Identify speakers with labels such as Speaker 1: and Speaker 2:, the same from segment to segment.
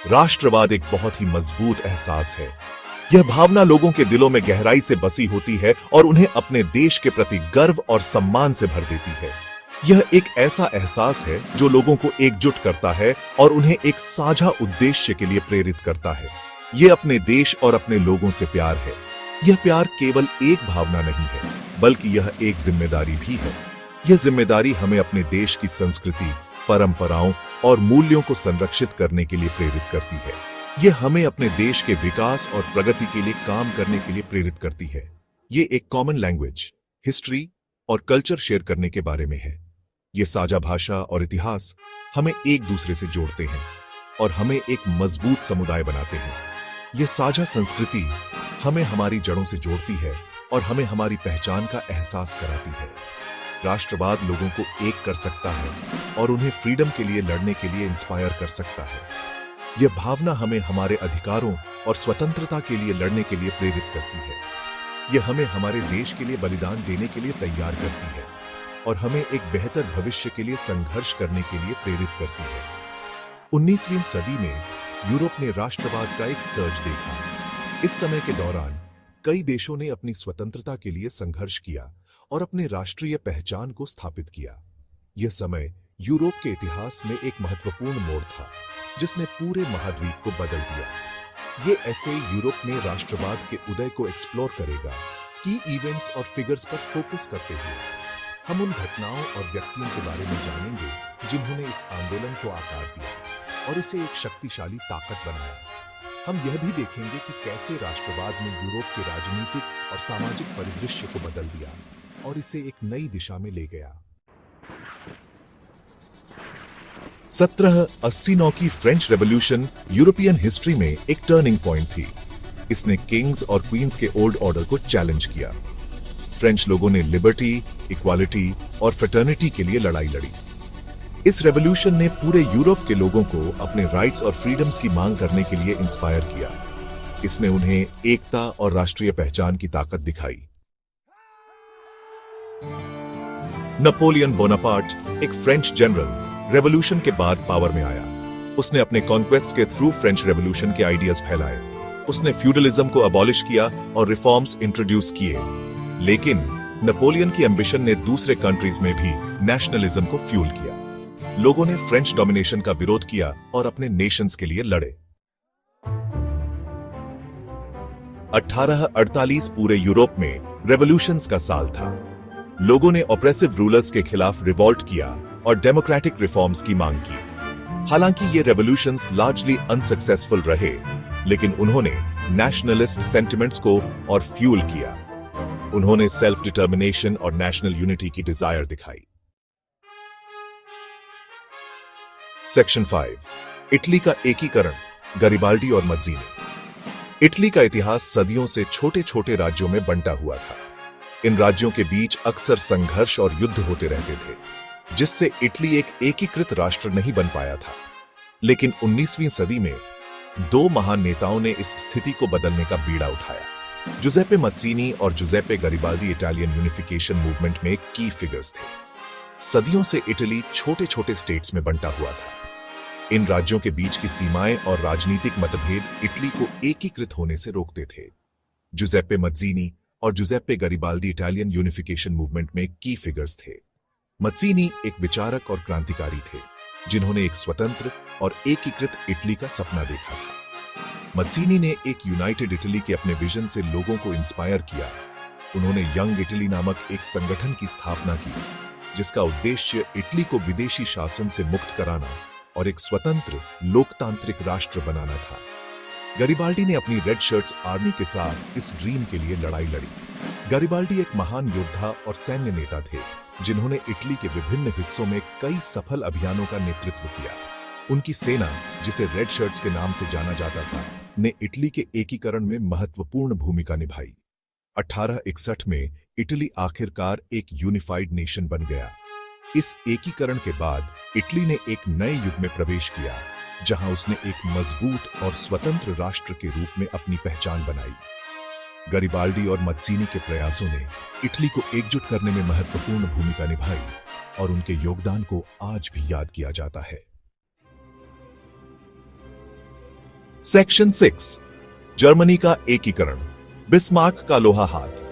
Speaker 1: राष्ट्रवाद एक बहुत ही मजबूत एहसास है। यह भावना लोगों के दिलों में गहराई से बसी होती है और उन्हें अपने देश के प्रति गर्व और सम्मान से भर देती है। यह एक ऐसा एहसास है जो लोगों को एकजुट करता है और उन्हें एक साझा उद्देश्य के लिए प्रेरित करता है। यह अपने देश और अपने लोगों से प्यार है। यह प्यार केवल एक भावना नहीं है, बल्कि यह एक जिम्मेदारी भी है। यह जिम्मेदारी हमें अपने देश की संस्कृति, परंपराओं और मूल्यों को संरक्षित करने के लिए प्रेरित करती है। यह हमें अपने देश के विकास और प्रगति के लिए काम करने के लिए प्रेरित करती है। यह एक कॉमन लैंग्वेज, हिस्ट्री और कल्चर शेयर करने के बारे में है। यह साझा भाषा और इतिहास हमें एक दूसरे से जोड़ते हैं और हमें एक मजबूत समुदाय बनाते हैं। यह साझा संस्कृति हमें हमारी जड़ों से जोड़ती है और हमें हमारी पहचान का एहसास कराती है। राष्ट्रवाद लोगों को एक कर सकता है और उन्हें फ्रीडम के लिए लड़ने के लिए इंस्पायर कर सकता है। यह भावना हमें हमारे अधिकारों और स्वतंत्रता के लिए लड़ने के लिए प्रेरित करती है। यह हमें हमारे देश के लिए बलिदान देने के लिए तैयार करती है और हमें एक बेहतर भविष्य के लिए संघर्ष करने के लिए प्रेरित करती है। 19वीं सदी में यूरोप ने राष्ट्रवाद का एक सर्ज देखा। इस समय के दौरान कई देशों ने अपनी स्वतंत्रता के लिए संघर्ष किया और अपने राष्ट्रीय पहचान को स्थापित किया। यह समय यूरोप के इतिहास में एक महत्वपूर्ण मोड़ था, जिसने पूरे महाद्वीप को बदल दिया। यह ऐसे यूरोप में राष्ट्रवाद के उदय को एक्सप्लोर करेगा, की इवेंट्स और फिगर्स पर फोकस करते हुए। हम उन घटनाओं और व्यक्तियों के बारे में जानेंगे जिन्होंने इस आंदोलन को आकार दिया और इसे एक शक्तिशाली ताकत बनाया। हम यह भी देखेंगे कि कैसे राष्ट्रवाद ने यूरोप के राजनीतिक और सामाजिक परिदृश्य को बदल दिया और इसे एक नई दिशा में ले गया। 1789 की फ्रेंच रेवोल्यूशन यूरोपियन हिस्ट्री में एक टर्निंग पॉइंट थी। इसने किंग्स और क्वींस के ओल्ड ऑर्डर को चैलेंज किया। फ्रेंच लोगों ने लिबर्टी, इक्वालिटी और फ्रेटर्निटी के लिए लड़ाई लड़ी। इस रेवोल्यूशन ने पूरे यूरोप के लोगों को अपने राइट्स और फ्रीडम्स की मांग करने के लिए इंस्पायर किया। इसने उन्हें एकता और राष्ट्रीय पहचान की ताकत दिखाई। नेपोलियन बोनापार्ट, एक फ्रेंच जनरल, रेवोल्यूशन के बाद पावर में आया। उसने अपने कॉन्क्वेस्ट के थ्रू फ्रेंच रेवोल्यूशन के आइडियाज फैलाए। उसने फ्यूडलिज्म को अबॉलिश किया और रिफॉर्म्स इंट्रोड्यूस किए। लेकिन नेपोलियन की एम्बिशन ने दूसरे कंट्रीज में भी नेशनलिज्म को फ्यूल किया। लोगों ने फ्रेंच डोमिनेशन का विरोध किया और अपने नेशंस के लिए लड़े। 1848 पूरे यूरोप में रेवोल्यूशंस का साल था। लोगों ने ऑप्रेसिव रूलर्स के खिलाफ रिवॉल्ट किया और डेमोक्रेटिक रिफॉर्म्स की मांग की। हालांकि ये रेवोल्यूशंस लार्जली अनसक्सेसफुल रहे, लेकिन उन्होंने नेशनलिस्ट सेंटिमेंट्स को और फ्यूल किया। उन्होंने सेल्फ डिटर्मिनेशन और नेशनल यूनिटी की डिजायर दिखाई। सेक्शन 5, इटली का एकीकरण, गरिबाल्डी और मज्जीनी। इटली का इतिहास सदियों से छोटे छोटे राज्यों में बंटा हुआ था। इन राज्यों के बीच अक्सर संघर्ष और युद्ध होते रहते थे, जिससे इटली एक एकीकृत राष्ट्र नहीं बन पाया था। लेकिन 19वीं सदी में दो महान नेताओं ने इस स्थिति को बदलने का बीड़ा उठाया। जुजेप्पे मत्सीनी और जुजेप्पे गरिबाल्डी इटालियन यूनिफिकेशन मूवमेंट में की फिगर्स थे। सदियों से इटली छोटे छोटे स्टेट्स में बंटा हुआ था। इन राज्यों के बीच की सीमाएं और राजनीतिक मतभेद इटली को एकीकृत होने से रोकते थे। जुजेप्पे मत्सीनी और जुजेप्पे गरिबाल्डी इटालियन यूनिफिकेशन मूवमेंट में की फिगर्स थे। मत्सीनी एक विचारक और क्रांतिकारी थे, जिन्होंने एक स्वतंत्र और एकीकृत इटली का सपना देखा था। मत्सीनी ने एक यूनाइटेड इटली के अपने विजन से लोगों को इंस्पायर किया। उन्होंने यंग इटली नामक एक संगठन की स्थापना की, जिसका उद्देश्य इटली को विदेशी शासन से मुक्त कराना और एक स्वतंत्र लोकतांत्रिक राष्ट्र बनाना था। गरिबाल्डी ने अपनी रेड शर्ट्स आर्मी के साथ इस ड्रीम के लिए लड़ाई लड़ी। गरिबाल्डी एक महान योद्धा और सैन्य नेता थे, जिन्होंने इटली के विभिन्न हिस्सों में कई सफल अभियानों का नेतृत्व किया। उनकी सेना, जिसे रेड शर्ट्स के नाम से जाना जाता था, ने इटली के एकीकरण में महत्वपूर्ण भूमिका निभाई। 1861 में इटली आखिरकार एक यूनिफाइड नेशन बन गया। इस एकीकरण के बाद इटली ने एक नए युग में प्रवेश किया, जहां उसने एक मजबूत और स्वतंत्र राष्ट्र के रूप में अपनी पहचान बनाई। गरिबाल्डी और मत्सीनी के प्रयासों ने इटली को एकजुट करने में महत्वपूर्ण भूमिका निभाई और उनके योगदान को आज भी याद किया जाता है। सेक्शन 6 जर्मनी का एकीकरण, बिस्मार्क का लोहा हाथ।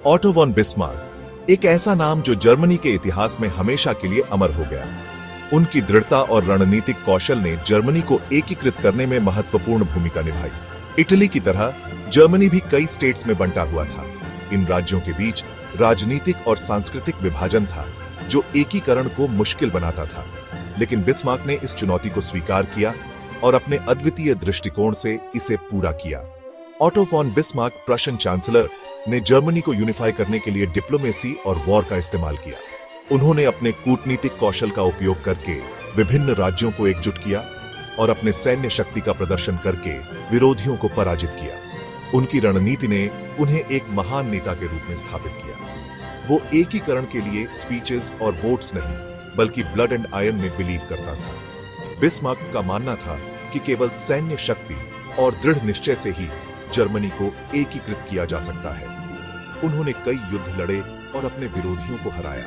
Speaker 1: ऑटो वॉन बिस्मार्क एक ऐसा नाम जो जर्मनी के इतिहास में हमेशा के लिए अमर हो गया। उनकी दृढ़ता और रणनीतिक कौशल ने जर्मनी को एकीकृत करने में महत्वपूर्ण भूमिका निभाई। इटली की तरह जर्मनी भी कई स्टेट्स में बंटा हुआ था। इन राज्यों के बीच राजनीतिक और सांस्कृतिक विभाजन था जो एकीकरण को मुश्किल बनाता था, लेकिन बिस्मार्क ने इस चुनौती को स्वीकार किया और अपने अद्वितीय दृष्टिकोण से इसे पूरा किया। ऑटो वॉन बिस्मार्क प्रशन चांसलर ने जर्मनी को यूनिफाई करने के लिए डिप्लोमेसी और वॉर का इस्तेमाल किया। उन्होंने अपने कूटनीतिक कौशल का उपयोग करके विभिन्न राज्यों को एकजुट किया और अपने सैन्य शक्ति का प्रदर्शन करके विरोधियों को पराजित किया। उनकी रणनीति ने उन्हें एक महान नेता के रूप में स्थापित किया। वो एकीकरण के लिए स्पीचेस और वोट्स नहीं, बल्कि ब्लड एंड आयरन में बिलीव करता था। बिस्मार्क का मानना था कि केवल सैन्य शक्ति और दृढ़ निश्चय से ही जर्मनी को एकीकृत किया जा सकता है। उन्होंने कई युद्ध लड़े और अपने विरोधियों को हराया,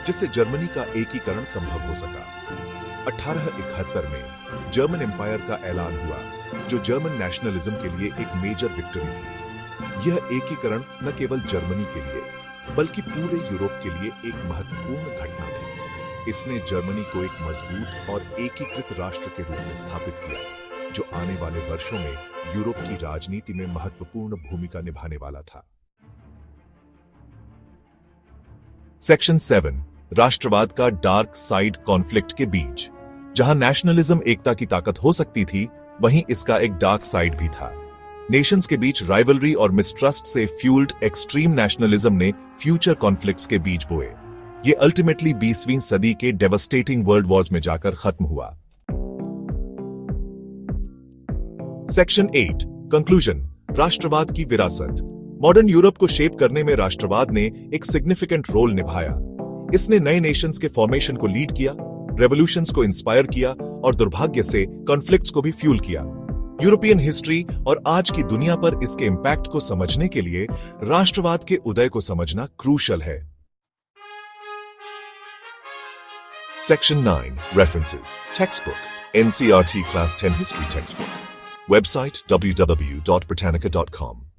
Speaker 1: जिससे जर्मनी का एकीकरण संभव हो सका। 1871 में जर्मन एम्पायर का ऐलान हुआ, जो जर्मन नेशनलिज्म के लिए एक मेजर विक्ट्री थी। यह एकीकरण न केवल जर्मनी के लिए, बल्कि पूरे यूरोप के लिए एक महत्वपूर्ण घटना थी। इसने जर्मनी को एक मजबूत और एकीकृत राष्ट्र के रूप में स्थापित किया, जो आने वाले वर्षों में यूरोप की राजनीति में महत्वपूर्ण भूमिका निभाने वाला था। सेक्शन 7 राष्ट्रवाद का डार्क साइड कॉन्फ्लिक्ट के बीच। जहां नेशनलिज्म एकता की ताकत हो सकती थी, वहीं इसका एक डार्क साइड भी था। नेशंस के बीच राइवलरी और मिसट्रस्ट से फ्यूल्ड एक्सट्रीम नेशनलिज्म ने फ्यूचर कॉन्फ्लिक्ट्स के बीज बोए। ये अल्टीमेटली 20वीं सदी के डेवस्टेटिंग वर्ल्ड वॉर्स में जाकर खत्म हुआ। सेक्शन 8 कंक्लूजन राष्ट्रवाद की विरासत। मॉडर्न यूरोप को शेप करने में राष्ट्रवाद ने एक सिग्निफिकेंट रोल निभाया। इसने नए नेशंस के फॉर्मेशन को लीड किया, रेवोल्यूशंस को इंस्पायर किया और दुर्भाग्य से कॉन्फ्लिक्ट्स को भी फ्यूल किया। यूरोपियन हिस्ट्री और आज की दुनिया पर इसके इंपैक्ट को समझने के लिए राष्ट्रवाद के उदय को समझना क्रूशल है। Section 9 references textbook NCERT Class 10 History Textbook Website www.britannica.com